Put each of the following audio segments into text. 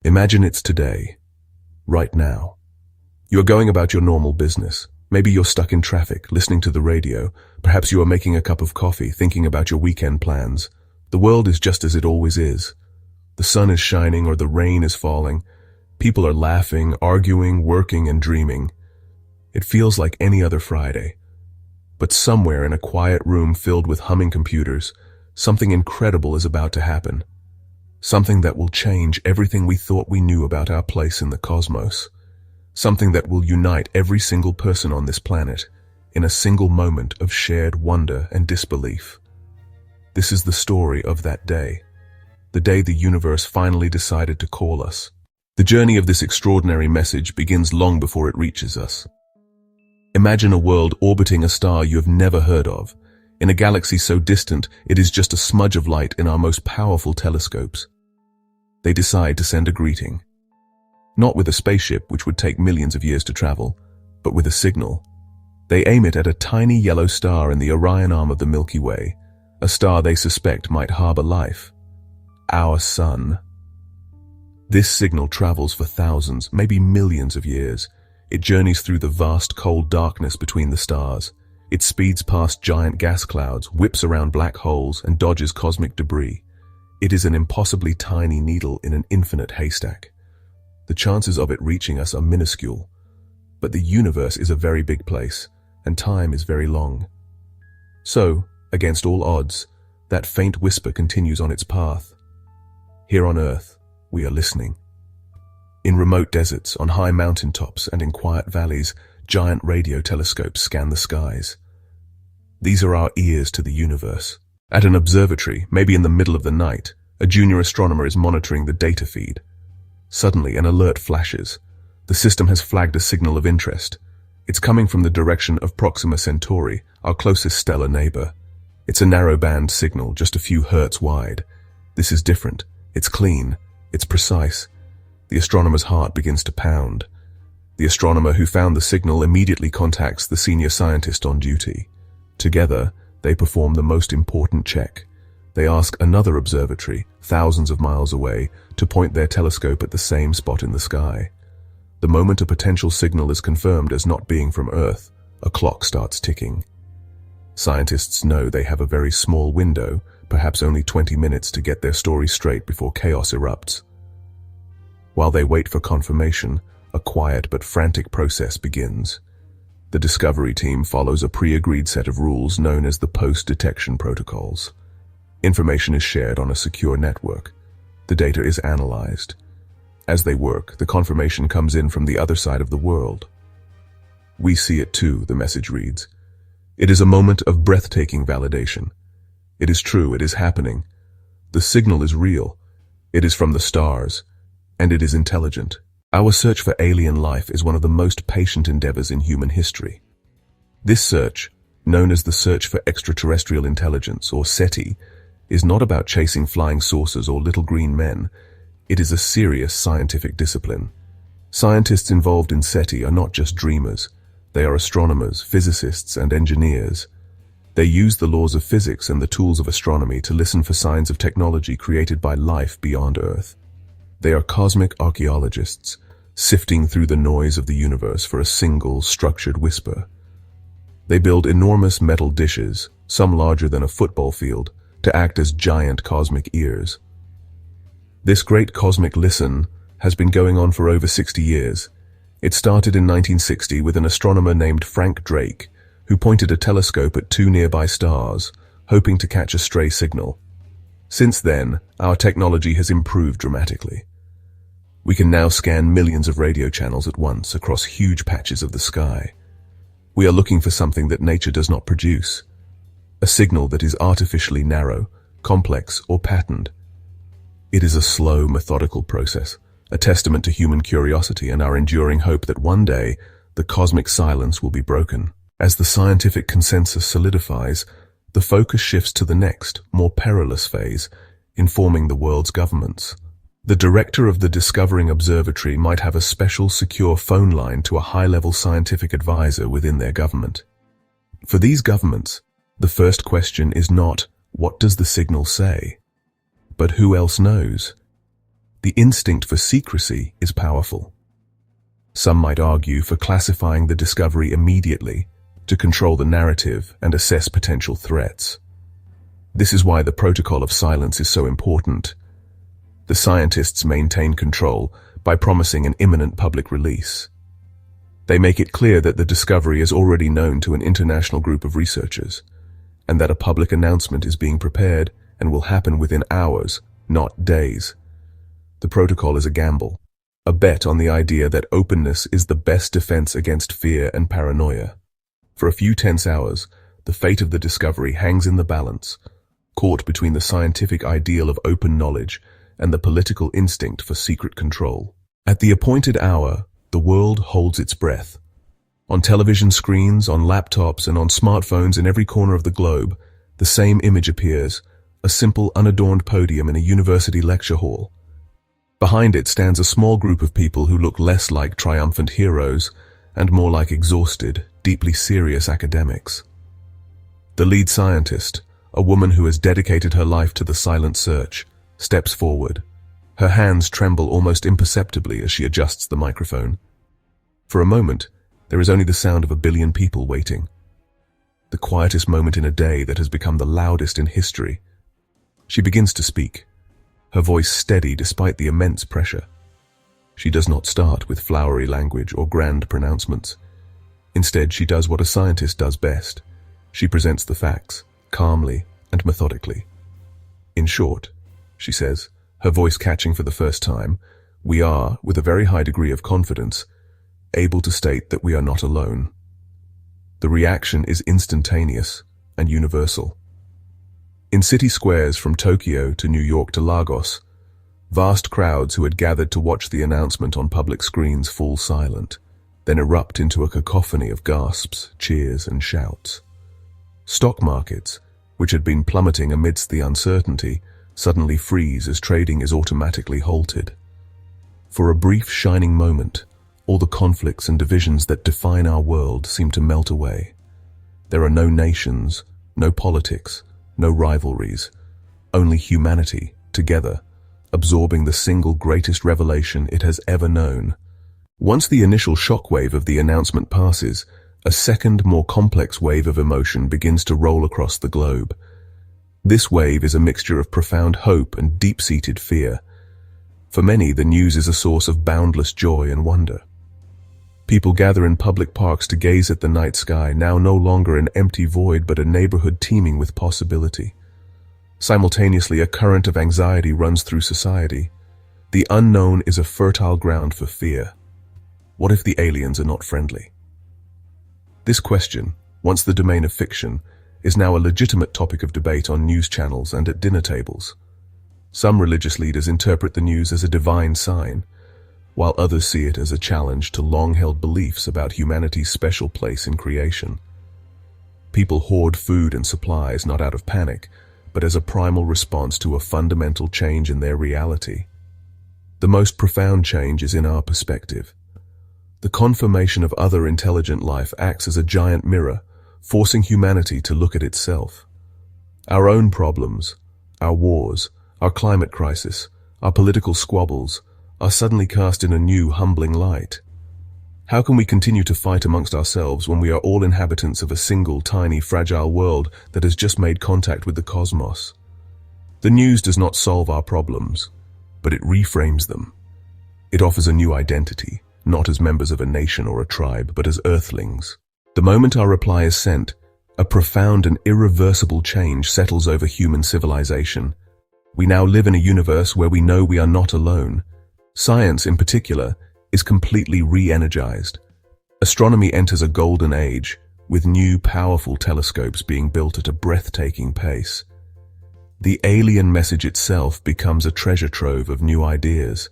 Imagine it's today, right now. You're going about your normal business. Maybe you're stuck in traffic, listening to the radio. Perhaps you are making a cup of coffee, thinking about your weekend plans. The world is just as it always is. The sun is shining or the rain is falling. People are laughing, arguing, working, and dreaming. It feels like any other Friday. But somewhere in a quiet room filled with humming computers, something incredible is about to happen. Something that will change everything we thought we knew about our place in the cosmos. Something that will unite every single person on this planet in a single moment of shared wonder and disbelief. This is the story of that day. The day the universe finally decided to call us. The journey of this extraordinary message begins long before it reaches us. Imagine a world orbiting a star you have never heard of, in a galaxy so distant it is just a smudge of light in our most powerful telescopes. They decide to send a greeting. Not with a spaceship, which would take millions of years to travel, but with a signal. They aim it at a tiny yellow star in the Orion arm of the Milky Way, a star they suspect might harbor life. Our sun. This signal travels for thousands, maybe millions of years. It journeys through the vast cold darkness between the stars. It speeds past giant gas clouds, whips around black holes, and dodges cosmic debris. It is an impossibly tiny needle in an infinite haystack. The chances of it reaching us are minuscule, but the universe is a very big place, and time is very long. So, against all odds, that faint whisper continues on its path. Here on Earth, we are listening. In remote deserts, on high mountaintops, and in quiet valleys, giant radio telescopes scan the skies. These are our ears to the universe. At an observatory, maybe in the middle of the night, a junior astronomer is monitoring the data feed. Suddenly, an alert flashes. The system has flagged a signal of interest. It's coming from the direction of Proxima Centauri, our closest stellar neighbor. It's a narrowband signal, just a few hertz wide. This is different. It's clean. It's precise. The astronomer's heart begins to pound. The astronomer who found the signal immediately contacts the senior scientist on duty. Together, they perform the most important check. They ask another observatory, thousands of miles away, to point their telescope at the same spot in the sky. The moment a potential signal is confirmed as not being from Earth, a clock starts ticking. Scientists know they have a very small window, perhaps only 20 minutes, to get their story straight before chaos erupts. While they wait for confirmation, a quiet but frantic process begins. The discovery team follows a pre-agreed set of rules known as the post-detection protocols. Information is shared on a secure network. The data is analyzed. As they work, the confirmation comes in from the other side of the world. "We see it too," the message reads. It is a moment of breathtaking validation. It is true, it is happening. The signal is real. It is from the stars, and it is intelligent. Our search for alien life is one of the most patient endeavors in human history. This search, known as the Search for Extraterrestrial Intelligence, or SETI, is not about chasing flying saucers or little green men. It is a serious scientific discipline. Scientists involved in SETI are not just dreamers. They are astronomers, physicists, and engineers. They use the laws of physics and the tools of astronomy to listen for signs of technology created by life beyond Earth. They are cosmic archaeologists, sifting through the noise of the universe for a single, structured whisper. They build enormous metal dishes, some larger than a football field, to act as giant cosmic ears. This great cosmic listen has been going on for over 60 years. It started in 1960 with an astronomer named Frank Drake, who pointed a telescope at two nearby stars, hoping to catch a stray signal. Since then, our technology has improved dramatically. We can now scan millions of radio channels at once across huge patches of the sky. We are looking for something that nature does not produce, a signal that is artificially narrow, complex, or patterned. It is a slow, methodical process, a testament to human curiosity and our enduring hope that one day the cosmic silence will be broken. As the scientific consensus solidifies, the focus shifts to the next, more perilous phase, informing the world's governments. The director of the Discovering Observatory might have a special secure phone line to a high-level scientific advisor within their government. For these governments, the first question is not, what does the signal say? But who else knows? The instinct for secrecy is powerful. Some might argue for classifying the discovery immediately to control the narrative and assess potential threats. This is why the protocol of silence is so important. The scientists maintain control by promising an imminent public release. They make it clear that the discovery is already known to an international group of researchers, and that a public announcement is being prepared and will happen within hours, not days. The protocol is a gamble, a bet on the idea that openness is the best defense against fear and paranoia. For a few tense hours, the fate of the discovery hangs in the balance, caught between the scientific ideal of open knowledge and the political instinct for secret control. At the appointed hour, the world holds its breath. On television screens, on laptops, and on smartphones in every corner of the globe, the same image appears, a simple, unadorned podium in a university lecture hall. Behind it stands a small group of people who look less like triumphant heroes and more like exhausted, deeply serious academics. The lead scientist, a woman who has dedicated her life to the silent search, steps forward. Her hands tremble almost imperceptibly as she adjusts the microphone. For a moment, there is only the sound of a billion people waiting. The quietest moment in a day that has become the loudest in history. She begins to speak, her voice steady despite the immense pressure. She does not start with flowery language or grand pronouncements. Instead, she does what a scientist does best. She presents the facts, calmly and methodically. In short, she says, her voice catching for the first time, we are, with a very high degree of confidence, able to state that we are not alone. The reaction is instantaneous and universal. In city squares from Tokyo to New York to Lagos, vast crowds who had gathered to watch the announcement on public screens fall silent, then erupt into a cacophony of gasps, cheers, and shouts. Stock markets, which had been plummeting amidst the uncertainty, suddenly freeze as trading is automatically halted. For a brief shining moment, all the conflicts and divisions that define our world seem to melt away. There are no nations, no politics, no rivalries, only humanity, together, absorbing the single greatest revelation it has ever known. Once the initial shockwave of the announcement passes, a second, more complex wave of emotion begins to roll across the globe. This wave is a mixture of profound hope and deep-seated fear. For many, the news is a source of boundless joy and wonder. People gather in public parks to gaze at the night sky, now no longer an empty void but a neighborhood teeming with possibility. Simultaneously, a current of anxiety runs through society. The unknown is a fertile ground for fear. What if the aliens are not friendly? This question, once the domain of fiction, is now a legitimate topic of debate on news channels and at dinner tables. Some religious leaders interpret the news as a divine sign, while others see it as a challenge to long-held beliefs about humanity's special place in creation. People hoard food and supplies not out of panic, but as a primal response to a fundamental change in their reality. The most profound change is in our perspective. The confirmation of other intelligent life acts as a giant mirror, forcing humanity to look at itself. Our own problems, our wars, our climate crisis, our political squabbles, are suddenly cast in a new, humbling light. How can we continue to fight amongst ourselves when we are all inhabitants of a single, tiny, fragile world that has just made contact with the cosmos? The news does not solve our problems, but it reframes them. It offers a new identity, not as members of a nation or a tribe, but as earthlings. The moment our reply is sent, a profound and irreversible change settles over human civilization. We now live in a universe where we know we are not alone. Science, in particular, is completely re-energized. Astronomy enters a golden age, with new, powerful telescopes being built at a breathtaking pace. The alien message itself becomes a treasure trove of new ideas.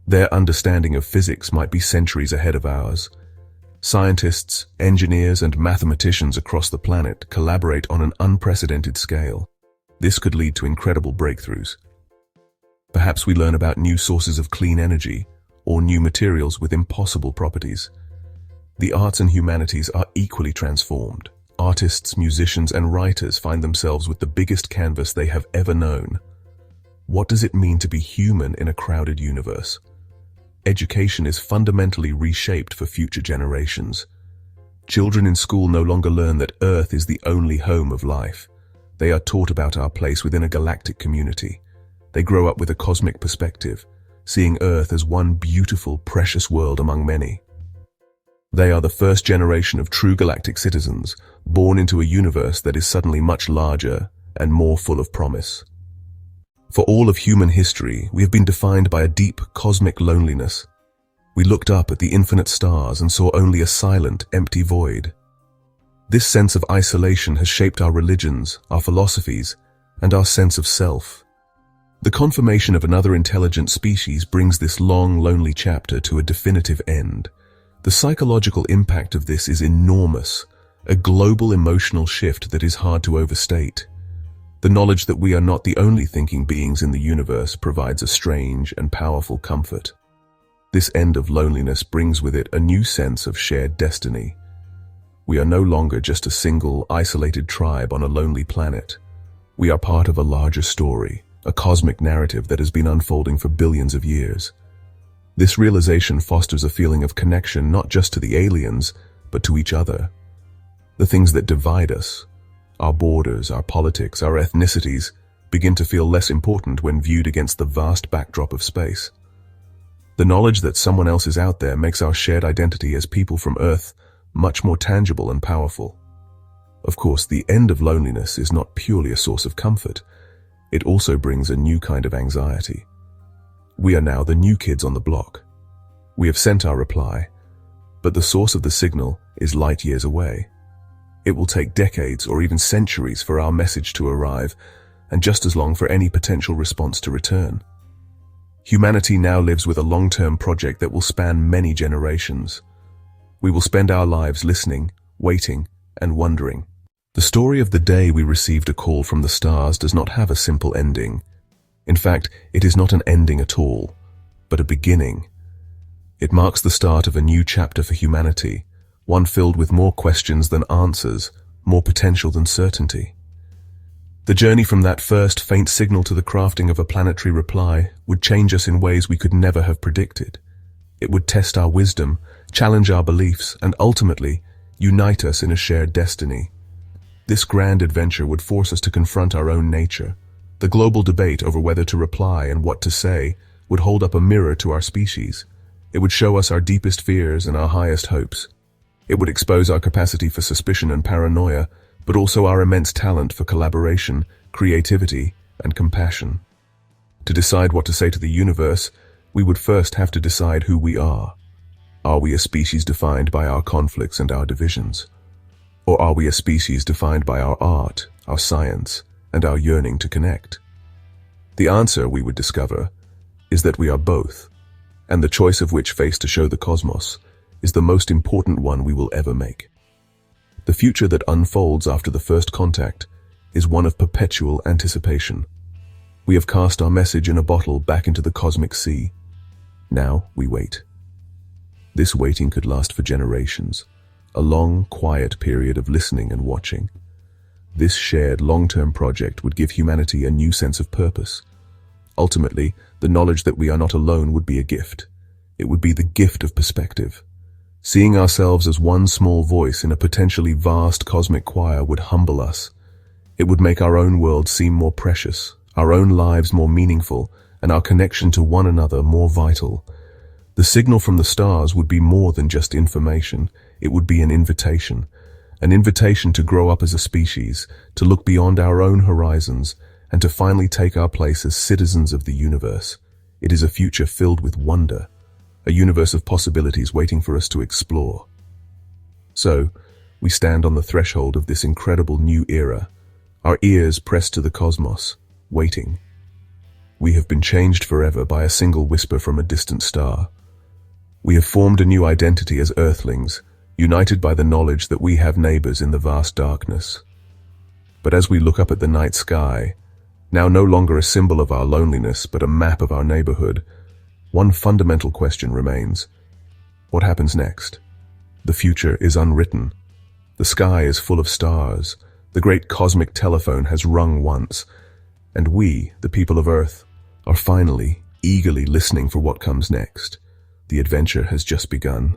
Their understanding of physics might be centuries ahead of ours. Scientists, engineers, and mathematicians across the planet collaborate on an unprecedented scale. This could lead to incredible breakthroughs. Perhaps we learn about new sources of clean energy, or new materials with impossible properties. The arts and humanities are equally transformed. Artists, musicians, and writers find themselves with the biggest canvas they have ever known. What does it mean to be human in a crowded universe? Education is fundamentally reshaped for future generations. Children in school no longer learn that Earth is the only home of life. They are taught about our place within a galactic community. They grow up with a cosmic perspective, seeing Earth as one beautiful, precious world among many. They are the first generation of true galactic citizens, born into a universe that is suddenly much larger and more full of promise. For all of human history, we have been defined by a deep cosmic loneliness. We looked up at the infinite stars and saw only a silent, empty void. This sense of isolation has shaped our religions, our philosophies, and our sense of self. The confirmation of another intelligent species brings this long, lonely chapter to a definitive end. The psychological impact of this is enormous, a global emotional shift that is hard to overstate. The knowledge that we are not the only thinking beings in the universe provides a strange and powerful comfort. This end of loneliness brings with it a new sense of shared destiny. We are no longer just a single, isolated tribe on a lonely planet. We are part of a larger story, a cosmic narrative that has been unfolding for billions of years. This realization fosters a feeling of connection not just to the aliens, but to each other. The things that divide us, our borders, our politics, our ethnicities, begin to feel less important when viewed against the vast backdrop of space. The knowledge that someone else is out there makes our shared identity as people from Earth much more tangible and powerful. Of course, the end of loneliness is not purely a source of comfort. It also brings a new kind of anxiety. We are now the new kids on the block. We have sent our reply, but the source of the signal is light years away. It will take decades or even centuries for our message to arrive, and just as long for any potential response to return. Humanity now lives with a long-term project that will span many generations. We will spend our lives listening, waiting, and wondering. The story of the day we received a call from the stars does not have a simple ending. In fact, it is not an ending at all, but a beginning. It marks the start of a new chapter for humanity, one filled with more questions than answers, more potential than certainty. The journey from that first faint signal to the crafting of a planetary reply would change us in ways we could never have predicted. It would test our wisdom, challenge our beliefs, and ultimately unite us in a shared destiny. This grand adventure would force us to confront our own nature. The global debate over whether to reply and what to say would hold up a mirror to our species. It would show us our deepest fears and our highest hopes. It would expose our capacity for suspicion and paranoia, but also our immense talent for collaboration, creativity, and compassion. To decide what to say to the universe, we would first have to decide who we are. Are we a species defined by our conflicts and our divisions? Or are we a species defined by our art, our science, and our yearning to connect? The answer, we would discover, is that we are both, and the choice of which face to show the cosmos is the most important one we will ever make. The future that unfolds after the first contact is one of perpetual anticipation. We have cast our message in a bottle back into the cosmic sea. Now we wait. This waiting could last for generations, a long, quiet period of listening and watching. This shared long-term project would give humanity a new sense of purpose. Ultimately, the knowledge that we are not alone would be a gift. It would be the gift of perspective. Seeing ourselves as one small voice in a potentially vast cosmic choir would humble us. It would make our own world seem more precious, our own lives more meaningful, and our connection to one another more vital. The signal from the stars would be more than just information. It would be an invitation to grow up as a species, to look beyond our own horizons, and to finally take our place as citizens of the universe. It is a future filled with wonder, a universe of possibilities waiting for us to explore. So, we stand on the threshold of this incredible new era, our ears pressed to the cosmos, waiting. We have been changed forever by a single whisper from a distant star. We have formed a new identity as Earthlings, united by the knowledge that we have neighbors in the vast darkness. But as we look up at the night sky, now no longer a symbol of our loneliness, but a map of our neighborhood, one fundamental question remains. What happens next? The future is unwritten. The sky is full of stars. The great cosmic telephone has rung once. And we, the people of Earth, are finally, eagerly listening for what comes next. The adventure has just begun.